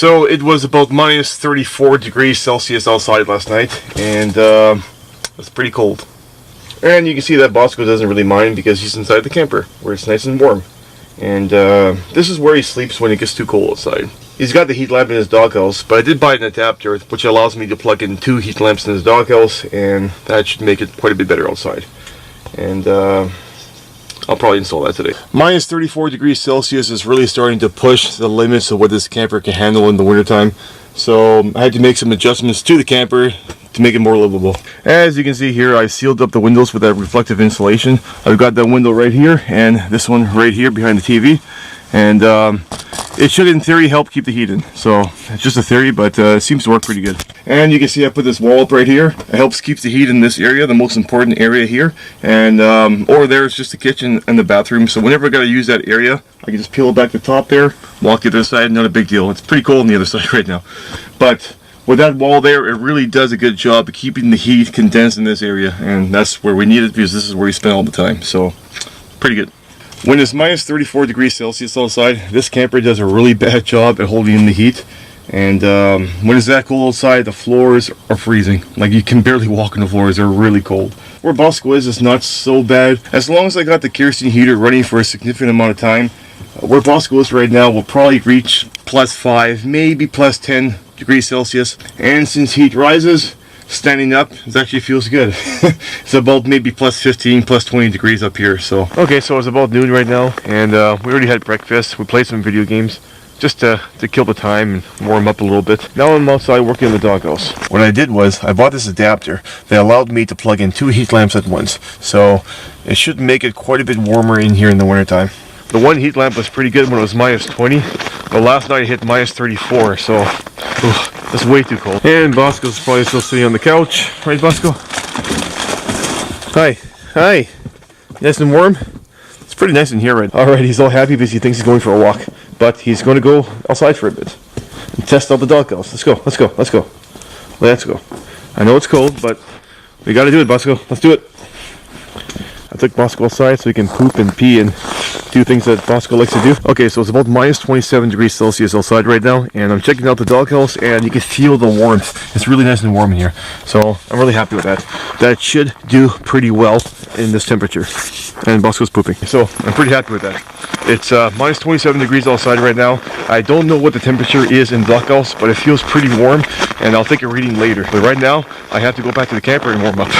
So it was about minus 34 degrees Celsius outside last night, and it's pretty cold. And you can see that Bosco doesn't really mind because he's inside the camper where it's nice and warm. And this is where he sleeps when it gets too cold outside. He's got the heat lamp in his doghouse, but I did buy an adapter which allows me to plug in 2 heat lamps in his doghouse, and that should make it quite a bit better outside. And I'll probably install that today. Minus 34 degrees Celsius is really starting to push the limits of what this camper can handle in the wintertime. So I had to make some adjustments to the camper to make it more livable. As you can see here, I sealed up the windows with that reflective insulation. I've got that window right here and this one right here behind the TV. And it should in theory help keep the heat in. So it's just a theory, but it seems to work pretty good. And you can see I put this wall up right here. It helps keep the heat in this area, the most important area here. And over there is just the kitchen and the bathroom. So whenever I gotta use that area, I can just peel back the top there, walk the other side, not a big deal. It's pretty cold on the other side right now. But with that wall there, it really does a good job of keeping the heat condensed in this area. And that's where we need it because this is where we spend all the time. So pretty good. When it's minus 34 degrees Celsius outside, this camper does a really bad job at holding in the heat. And when it's that cold outside, the floors are freezing. Like, you can barely walk on the floors, they're really cold. Where Bosco is, it's not so bad. As long as I got the kerosene heater running for a significant amount of time, where Bosco is right now will probably reach plus 5, maybe plus 10 degrees Celsius. And since heat rises, standing up, it actually feels good. It's about maybe plus 15, plus 20 degrees up here. So okay, so it's about noon right now, and we already had breakfast. We played some video games just to kill the time and warm up a little bit. Now I'm outside working in the doghouse. What I did was I bought this adapter that allowed me to plug in 2 heat lamps at once, so it should make it quite a bit warmer in here in the wintertime. The one heat lamp was pretty good when it was minus 20, but last night it hit minus 34, so it's way too cold. And Bosco's probably still sitting on the couch. Right, Bosco? Hi. Hi. Nice and warm? It's pretty nice in here, right? Alright, he's all happy because he thinks he's going for a walk. But he's going to go outside for a bit and test out the doghouse. Let's go, let's go, let's go. Let's go. I know it's cold, but we got to do it, Bosco. Let's do it. I took Bosco outside so he can poop and pee and do things that Bosco likes to do. Okay, so it's about minus 27 degrees Celsius outside right now, and I'm checking out the doghouse, and you can feel the warmth. It's really nice and warm in here, so I'm really happy with that. That should do pretty well in this temperature. And Bosco's pooping, so I'm pretty happy with that. It's minus 27 degrees outside right now. I don't know what the temperature is in the doghouse, but it feels pretty warm, and I'll take a reading later. But right now, I have to go back to the camper and warm up.